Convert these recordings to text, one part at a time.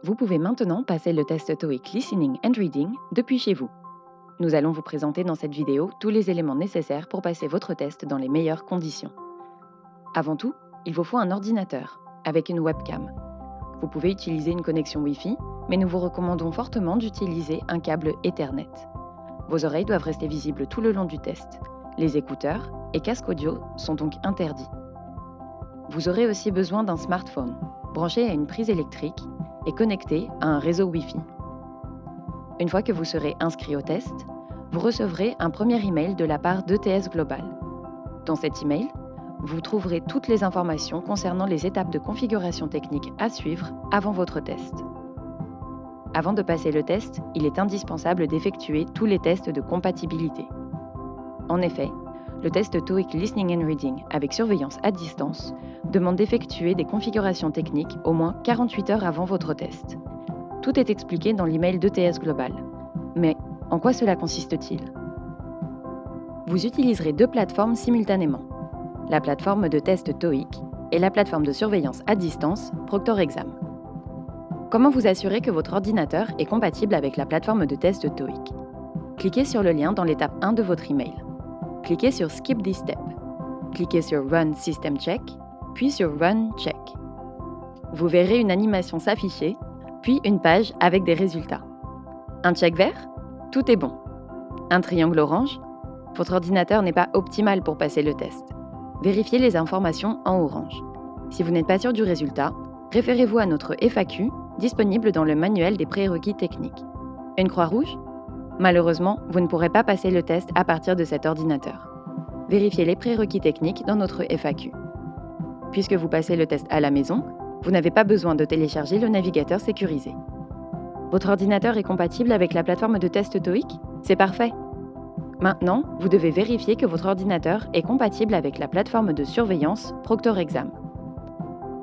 Vous pouvez maintenant passer le test TOEIC Listening and Reading depuis chez vous. Nous allons vous présenter dans cette vidéo tous les éléments nécessaires pour passer votre test dans les meilleures conditions. Avant tout, il vous faut un ordinateur avec une webcam. Vous pouvez utiliser une connexion Wi-Fi, mais nous vous recommandons fortement d'utiliser un câble Ethernet. Vos oreilles doivent rester visibles tout le long du test. Les écouteurs et casques audio sont donc interdits. Vous aurez aussi besoin d'un smartphone, branché à une prise électrique et connecté à un réseau Wi-Fi. Une fois que vous serez inscrit au test, vous recevrez un premier email de la part d'ETS Global. Dans cet email, vous trouverez toutes les informations concernant les étapes de configuration technique à suivre avant votre test. Avant de passer le test, il est indispensable d'effectuer tous les tests de compatibilité. En effet, le test TOEIC Listening and Reading avec surveillance à distance demande d'effectuer des configurations techniques au moins 48 heures avant votre test. Tout est expliqué dans l'email d'ETS Global. Mais en quoi cela consiste-t-il ? Vous utiliserez deux plateformes simultanément, la plateforme de test TOEIC et la plateforme de surveillance à distance Proctor Exam. Comment vous assurer que votre ordinateur est compatible avec la plateforme de test TOEIC ? Cliquez sur le lien dans l'étape 1 de votre email. Cliquez sur Skip this step. Cliquez sur Run System Check, puis sur Run Check. Vous verrez une animation s'afficher, puis une page avec des résultats. Un check vert ? Tout est bon. Un triangle orange ? Votre ordinateur n'est pas optimal pour passer le test. Vérifiez les informations en orange. Si vous n'êtes pas sûr du résultat, référez-vous à notre FAQ disponible dans le manuel des prérequis techniques. Une croix rouge ? Malheureusement, vous ne pourrez pas passer le test à partir de cet ordinateur. Vérifiez les prérequis techniques dans notre FAQ. Puisque vous passez le test à la maison, vous n'avez pas besoin de télécharger le navigateur sécurisé. Votre ordinateur est compatible avec la plateforme de test TOEIC ? C'est parfait. Maintenant, vous devez vérifier que votre ordinateur est compatible avec la plateforme de surveillance Proctor Exam.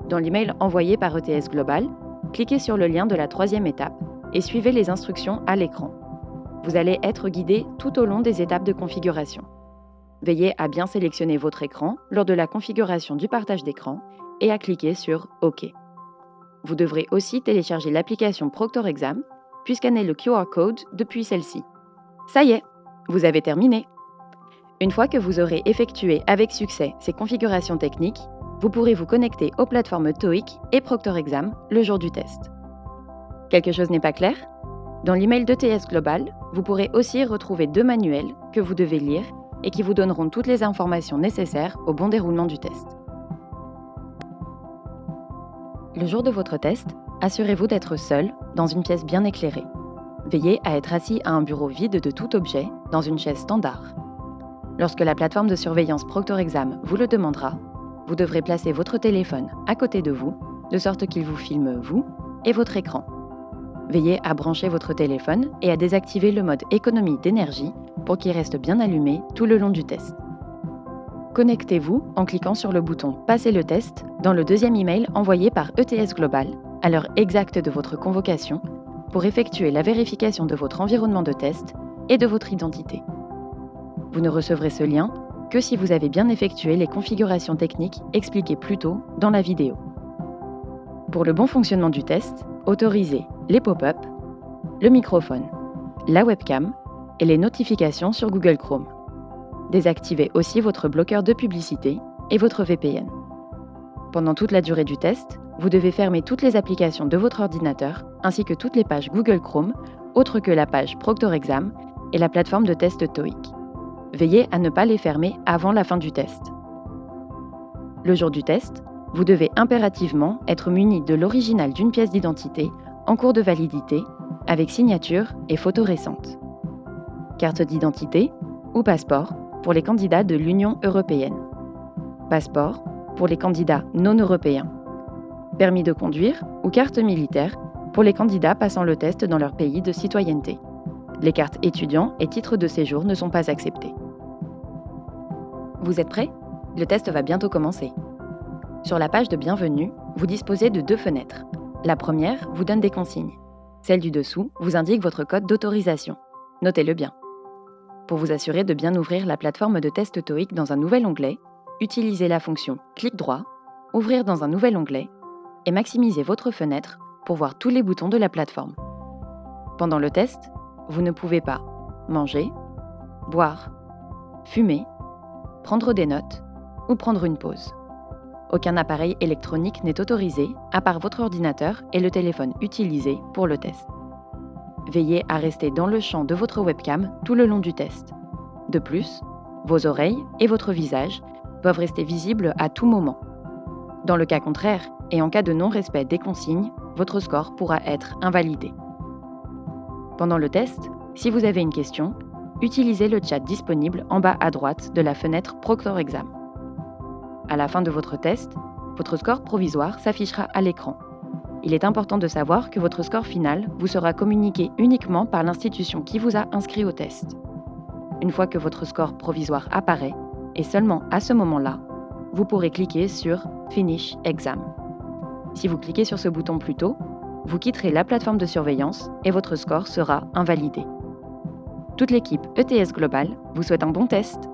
Dans l'email envoyé par ETS Global, cliquez sur le lien de la troisième étape et suivez les instructions à l'écran. Vous allez être guidé tout au long des étapes de configuration. Veillez à bien sélectionner votre écran lors de la configuration du partage d'écran et à cliquer sur OK. Vous devrez aussi télécharger l'application Proctor Exam, puis scanner le QR code depuis celle-ci. Ça y est, vous avez terminé. Une fois que vous aurez effectué avec succès ces configurations techniques, vous pourrez vous connecter aux plateformes TOEIC et Proctor Exam le jour du test. Quelque chose n'est pas clair ? Dans l'email d'ETS Global, vous pourrez aussi retrouver deux manuels que vous devez lire et qui vous donneront toutes les informations nécessaires au bon déroulement du test. Le jour de votre test, assurez-vous d'être seul dans une pièce bien éclairée. Veillez à être assis à un bureau vide de tout objet dans une chaise standard. Lorsque la plateforme de surveillance Proctor Exam vous le demandera, vous devrez placer votre téléphone à côté de vous, de sorte qu'il vous filme vous et votre écran. Veillez à brancher votre téléphone et à désactiver le mode économie d'énergie pour qu'il reste bien allumé tout le long du test. Connectez-vous en cliquant sur le bouton « Passer le test » dans le deuxième email envoyé par ETS Global à l'heure exacte de votre convocation pour effectuer la vérification de votre environnement de test et de votre identité. Vous ne recevrez ce lien que si vous avez bien effectué les configurations techniques expliquées plus tôt dans la vidéo. Pour le bon fonctionnement du test, autorisez les pop-up, le microphone, la webcam et les notifications sur Google Chrome. Désactivez aussi votre bloqueur de publicité et votre VPN. Pendant toute la durée du test, vous devez fermer toutes les applications de votre ordinateur ainsi que toutes les pages Google Chrome, autres que la page Proctor Exam et la plateforme de test TOEIC. Veillez à ne pas les fermer avant la fin du test. Le jour du test, vous devez impérativement être muni de l'original d'une pièce d'identité en cours de validité avec signature et photo récente. Carte d'identité ou passeport pour les candidats de l'Union européenne. Passeport pour les candidats non européens. Permis de conduire ou carte militaire pour les candidats passant le test dans leur pays de citoyenneté. Les cartes étudiants et titres de séjour ne sont pas acceptés. Vous êtes prêts ? Le test va bientôt commencer. Sur la page de bienvenue, vous disposez de deux fenêtres. La première vous donne des consignes. Celle du dessous vous indique votre code d'autorisation. Notez-le bien. Pour vous assurer de bien ouvrir la plateforme de test TOEIC dans un nouvel onglet, utilisez la fonction « Clic droit », « Ouvrir dans un nouvel onglet » et maximisez votre fenêtre pour voir tous les boutons de la plateforme. Pendant le test, vous ne pouvez pas manger, boire, fumer, prendre des notes ou prendre une pause. Aucun appareil électronique n'est autorisé à part votre ordinateur et le téléphone utilisé pour le test. Veillez à rester dans le champ de votre webcam tout le long du test. De plus, vos oreilles et votre visage doivent rester visibles à tout moment. Dans le cas contraire, et en cas de non-respect des consignes, votre score pourra être invalidé. Pendant le test, si vous avez une question, utilisez le chat disponible en bas à droite de la fenêtre Proctor Exam. À la fin de votre test, votre score provisoire s'affichera à l'écran. Il est important de savoir que votre score final vous sera communiqué uniquement par l'institution qui vous a inscrit au test. Une fois que votre score provisoire apparaît, et seulement à ce moment-là, vous pourrez cliquer sur « Finish Exam ». Si vous cliquez sur ce bouton plus tôt, vous quitterez la plateforme de surveillance et votre score sera invalidé. Toute l'équipe ETS Global vous souhaite un bon test.